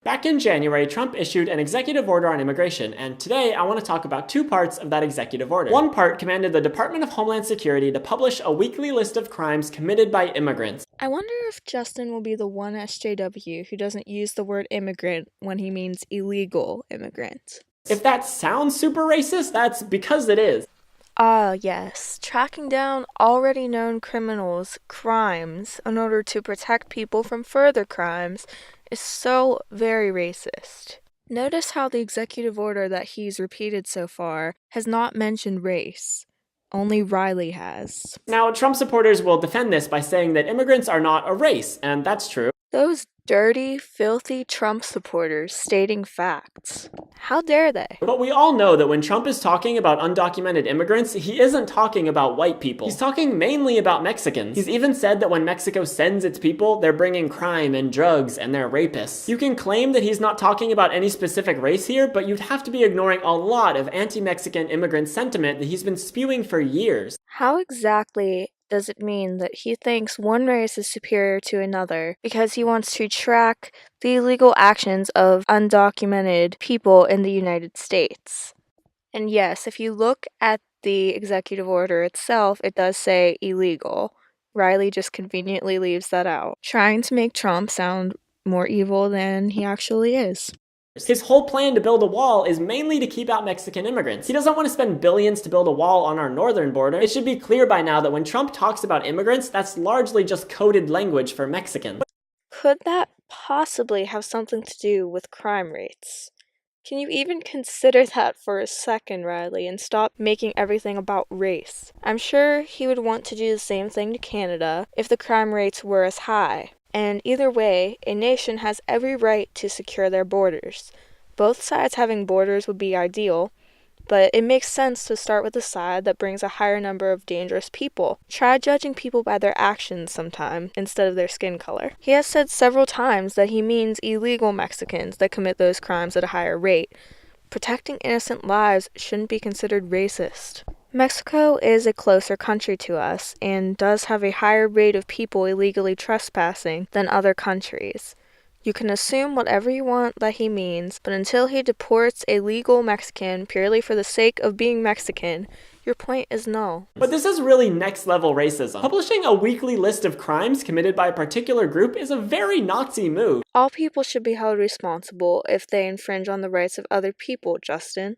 Back in January, Trump issued an executive order on immigration, and today I want to talk about two parts of that executive order. One part commanded the Department of Homeland Security to publish a weekly list of crimes committed by immigrants. I wonder if Justin will be the one SJW who doesn't use the word immigrant when he means illegal immigrant. If that sounds super racist, that's because it is. Ah, yes, tracking down already known criminals' crimes in order to protect people from further crimes is so very racist. Notice how the executive order that he's repeated so far has not mentioned race. Only Riley has. Now, Trump supporters will defend this by saying that immigrants are not a race, and that's true. Those dirty, filthy Trump supporters stating facts. How dare they? But we all know that when Trump is talking about undocumented immigrants, he isn't talking about white people. He's talking mainly about Mexicans. He's even said that when Mexico sends its people, they're bringing crime and drugs and they're rapists. You can claim that he's not talking about any specific race here, but you'd have to be ignoring a lot of anti-Mexican immigrant sentiment that he's been spewing for years. How exactly does it mean that he thinks one race is superior to another because he wants to track the illegal actions of undocumented people in the United States? And yes, if you look at the executive order itself, it does say illegal. Riley just conveniently leaves that out, trying to make Trump sound more evil than he actually is. His whole plan to build a wall is mainly to keep out Mexican immigrants. He doesn't want to spend billions to build a wall on our northern border. It should be clear by now that when Trump talks about immigrants, that's largely just coded language for Mexicans. Could that possibly have something to do with crime rates? Can you even consider that for a second, Riley, and stop making everything about race? I'm sure he would want to do the same thing to Canada if the crime rates were as high. And either way, a nation has every right to secure their borders. Both sides having borders would be ideal, but it makes sense to start with the side that brings a higher number of dangerous people. Try judging people by their actions sometime instead of their skin color. He has said several times that he means illegal Mexicans that commit those crimes at a higher rate. Protecting innocent lives shouldn't be considered racist. Mexico is a closer country to us and does have a higher rate of people illegally trespassing than other countries. You can assume whatever you want that he means, but until he deports a legal Mexican purely for the sake of being Mexican, your point is null. But this is really next level racism. Publishing a weekly list of crimes committed by a particular group is a very Nazi move. All people should be held responsible if they infringe on the rights of other people, Justin.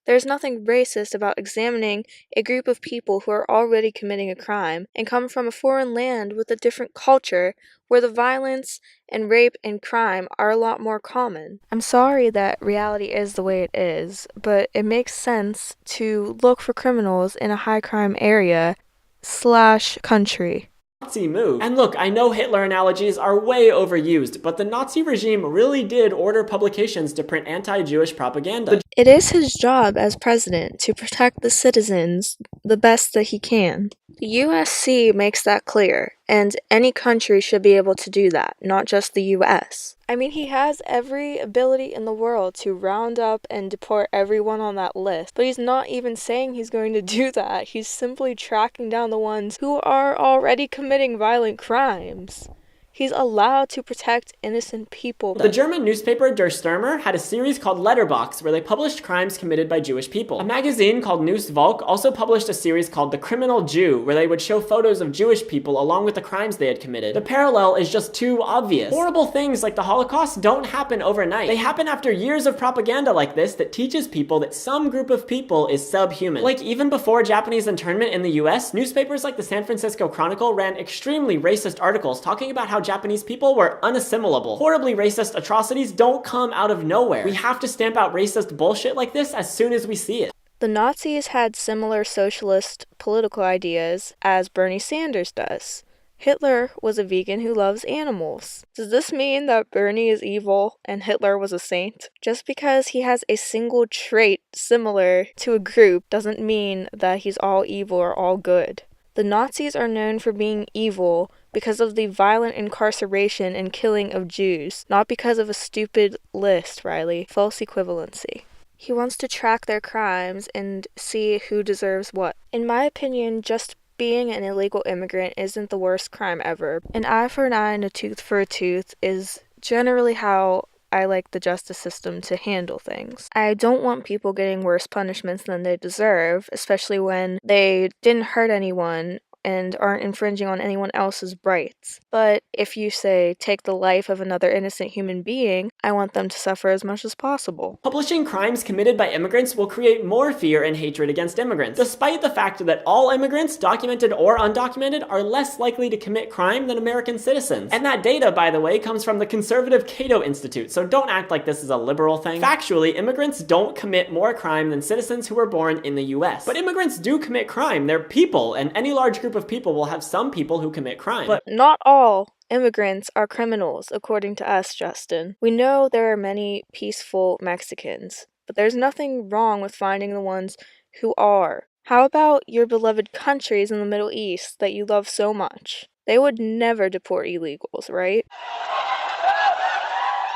There's nothing racist about examining a group of people who are already committing a crime and come from a foreign land with a different culture where the violence and rape and crime are a lot more common. I'm sorry that reality is the way it is, but it makes sense to look for criminals in a high crime area / country. Nazi move. And look, I know Hitler analogies are way overused, but the Nazi regime really did order publications to print anti-Jewish propaganda. It is his job as president to protect the citizens the best that he can. The USC makes that clear, and any country should be able to do that, not just the US. I mean, he has every ability in the world to round up and deport everyone on that list, but he's not even saying he's going to do that. He's simply tracking down the ones who are already committing violent crimes. He's allowed to protect innocent people. The German newspaper Der Stürmer had a series called Letterbox where they published crimes committed by Jewish people. A magazine called News Volk also published a series called The Criminal Jew where they would show photos of Jewish people along with the crimes they had committed. The parallel is just too obvious. Horrible things like the Holocaust don't happen overnight. They happen after years of propaganda like this that teaches people that some group of people is subhuman. Like even before Japanese internment in the US, newspapers like the San Francisco Chronicle ran extremely racist articles talking about how Japanese people were unassimilable. Horribly racist atrocities don't come out of nowhere. We have to stamp out racist bullshit like this as soon as we see it. The Nazis had similar socialist political ideas as Bernie Sanders does. Hitler was a vegan who loves animals. Does this mean that Bernie is evil and Hitler was a saint? Just because he has a single trait similar to a group doesn't mean that he's all evil or all good. The Nazis are known for being evil because of the violent incarceration and killing of Jews, not because of a stupid list, Riley. False equivalency. He wants to track their crimes and see who deserves what. In my opinion, just being an illegal immigrant isn't the worst crime ever. An eye for an eye and a tooth for a tooth is generally how I like the justice system to handle things. I don't want people getting worse punishments than they deserve, especially when they didn't hurt anyone and aren't infringing on anyone else's rights. But if you say, take the life of another innocent human being, I want them to suffer as much as possible. Publishing crimes committed by immigrants will create more fear and hatred against immigrants, despite the fact that all immigrants, documented or undocumented, are less likely to commit crime than American citizens. And that data, by the way, comes from the conservative Cato Institute, so don't act like this is a liberal thing. Factually, immigrants don't commit more crime than citizens who were born in the US. But immigrants do commit crime. They're people, and any large group of people will have some people who commit crime. But not all immigrants are criminals, according to us, Justin. We know there are many peaceful Mexicans, but there's nothing wrong with finding the ones who are. How about your beloved countries in the Middle East that you love so much? They would never deport illegals, right?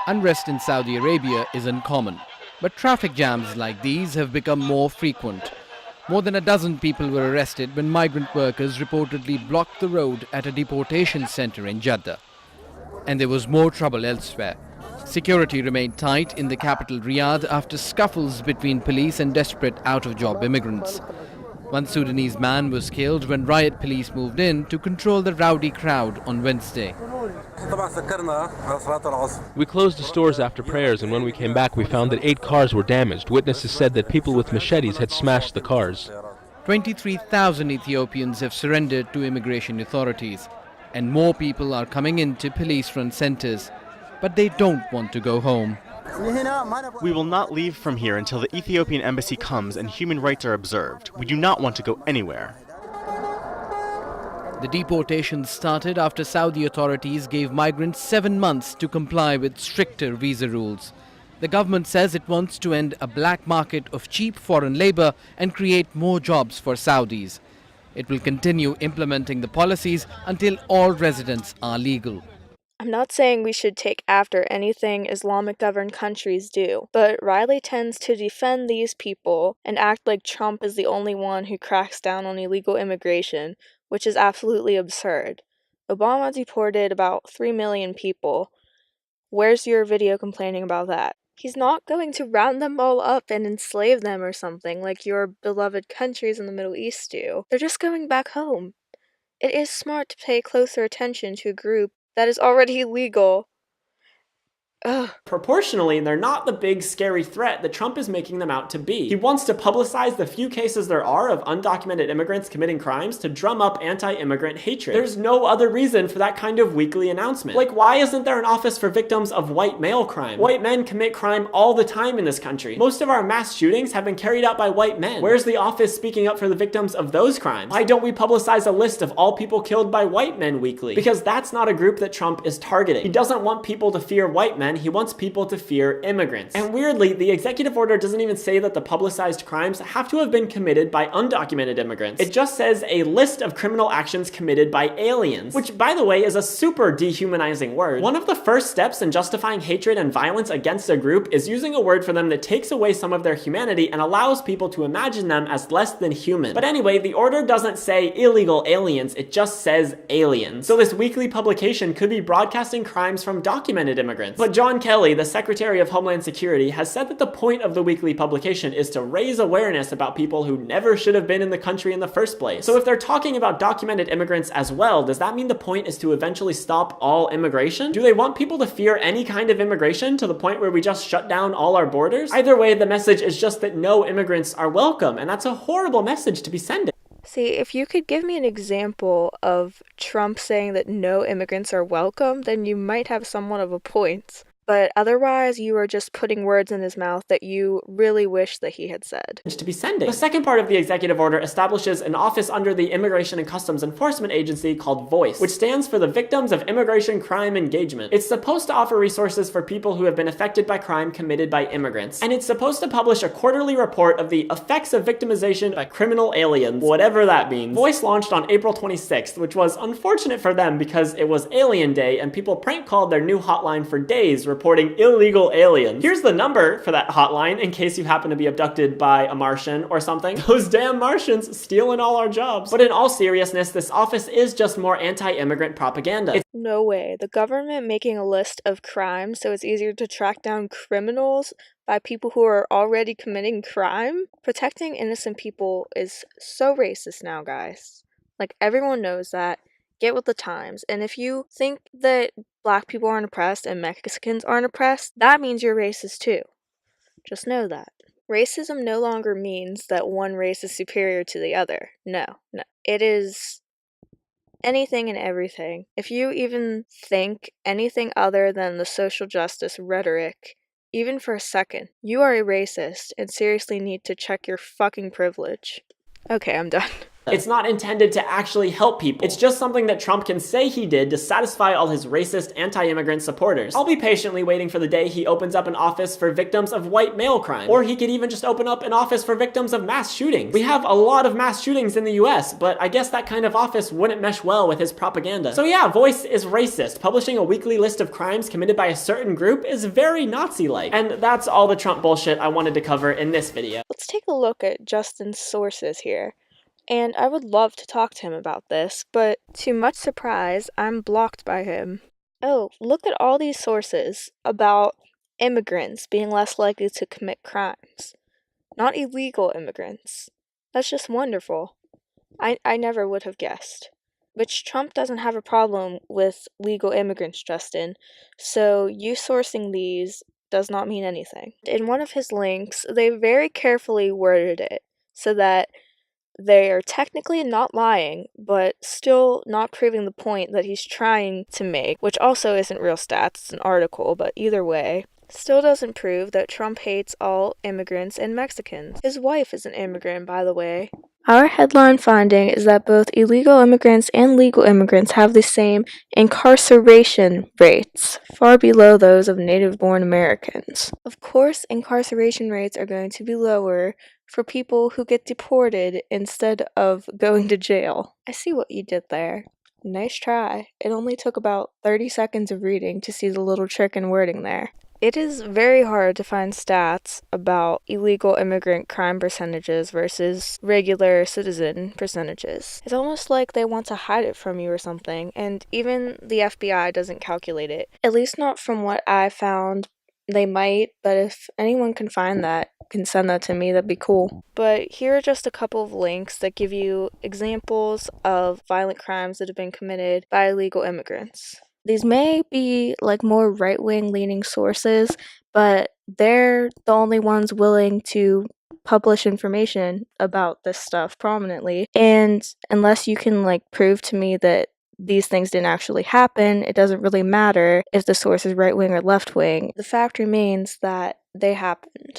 Unrest in Saudi Arabia is uncommon, but traffic jams like these have become more frequent. More than a dozen people were arrested when migrant workers reportedly blocked the road at a deportation center in Jeddah. And there was more trouble elsewhere. Security remained tight in the capital Riyadh after scuffles between police and desperate out-of-job immigrants. One Sudanese man was killed when riot police moved in to control the rowdy crowd on Wednesday. We closed the stores after prayers, and when we came back we found that 8 cars were damaged. Witnesses said that people with machetes had smashed the cars. 23,000 Ethiopians have surrendered to immigration authorities, and more people are coming into police-run centers, but they don't want to go home. We will not leave from here until the Ethiopian embassy comes and human rights are observed. We do not want to go anywhere. The deportations started after Saudi authorities gave migrants 7 months to comply with stricter visa rules. The government says it wants to end a black market of cheap foreign labor and create more jobs for Saudis. It will continue implementing the policies until all residents are legal. I'm not saying we should take after anything Islamic-governed countries do, but Riley tends to defend these people and act like Trump is the only one who cracks down on illegal immigration, which is absolutely absurd. Obama deported about 3 million people. Where's your video complaining about that? He's not going to round them all up and enslave them or something like your beloved countries in the Middle East do. They're just going back home. It is smart to pay closer attention to a group that is already legal. Ugh. Proportionally, they're not the big, scary threat that Trump is making them out to be. He wants to publicize the few cases there are of undocumented immigrants committing crimes to drum up anti-immigrant hatred. There's no other reason for that kind of weekly announcement. Like, why isn't there an office for victims of white male crime? White men commit crime all the time in this country. Most of our mass shootings have been carried out by white men. Where's the office speaking up for the victims of those crimes? Why don't we publicize a list of all people killed by white men weekly? Because that's not a group that Trump is targeting. He doesn't want people to fear white men. He wants people to fear immigrants. And weirdly, the executive order doesn't even say that the publicized crimes have to have been committed by undocumented immigrants. It just says a list of criminal actions committed by aliens, which, by the way, is a super dehumanizing word. One of the first steps in justifying hatred and violence against a group is using a word for them that takes away some of their humanity and allows people to imagine them as less than human. But anyway, the order doesn't say illegal aliens, it just says aliens. So this weekly publication could be broadcasting crimes from documented immigrants. But John Kelly, the Secretary of Homeland Security, has said that the point of the weekly publication is to raise awareness about people who never should have been in the country in the first place. So if they're talking about documented immigrants as well, does that mean the point is to eventually stop all immigration? Do they want people to fear any kind of immigration to the point where we just shut down all our borders? Either way, the message is just that no immigrants are welcome, and that's a horrible message to be sending. See, if you could give me an example of Trump saying that no immigrants are welcome, then you might have somewhat of a point. But otherwise, you are just putting words in his mouth that you really wish that he had said. To be sending. The second part of the executive order establishes an office under the Immigration and Customs Enforcement Agency called VOICE, which stands for the Victims of Immigration Crime Engagement. It's supposed to offer resources for people who have been affected by crime committed by immigrants. And it's supposed to publish a quarterly report of the effects of victimization by criminal aliens, whatever that means. VOICE launched on April 26th, which was unfortunate for them because it was Alien Day and people prank called their new hotline for days reporting illegal aliens. Here's the number for that hotline in case you happen to be abducted by a Martian or something. Those damn Martians stealing all our jobs. But in all seriousness, this office is just more anti-immigrant propaganda. No way. The government making a list of crimes so it's easier to track down criminals by people who are already committing crime? Protecting innocent people is so racist now, guys. Like, everyone knows that. Get with the times. And if you think that black people aren't oppressed and Mexicans aren't oppressed, that means you're racist too. Just know that. Racism no longer means that one race is superior to the other. No. It is anything and everything. If you even think anything other than the social justice rhetoric, even for a second, you are a racist and seriously need to check your fucking privilege. Okay, I'm done. It's not intended to actually help people. It's just something that Trump can say he did to satisfy all his racist, anti-immigrant supporters. I'll be patiently waiting for the day he opens up an office for victims of white male crime. Or he could even just open up an office for victims of mass shootings. We have a lot of mass shootings in the US, but I guess that kind of office wouldn't mesh well with his propaganda. So yeah, Voice is racist. Publishing a weekly list of crimes committed by a certain group is very Nazi-like. And that's all the Trump bullshit I wanted to cover in this video. Let's take a look at Justin's sources here. And I would love to talk to him about this, but to much surprise, I'm blocked by him. Oh, look at all these sources about immigrants being less likely to commit crimes. Not illegal immigrants. That's just wonderful. I never would have guessed. Which Trump doesn't have a problem with legal immigrants, Justin, so you sourcing these does not mean anything. In one of his links, they very carefully worded it so that they are technically not lying, but still not proving the point that he's trying to make, which also isn't real stats, it's an article, but either way, still doesn't prove that Trump hates all immigrants and Mexicans. His wife is an immigrant, by the way. Our headline finding is that both illegal immigrants and legal immigrants have the same incarceration rates, far below those of native-born Americans. Of course, incarceration rates are going to be lower for people who get deported instead of going to jail. I see what you did there. Nice try. It only took about 30 seconds of reading to see the little trick in wording there. It is very hard to find stats about illegal immigrant crime percentages versus regular citizen percentages. It's almost like they want to hide it from you or something, and even the FBI doesn't calculate it. At least not from what I found. They might, but if anyone can find that, can send that to me, that'd be cool. But here are just a couple of links that give you examples of violent crimes that have been committed by illegal immigrants. These may be like more right-wing leaning sources, but they're the only ones willing to publish information about this stuff prominently. And unless you can like prove to me that these things didn't actually happen, it doesn't really matter if the source is right-wing or left-wing. The fact remains that they happened.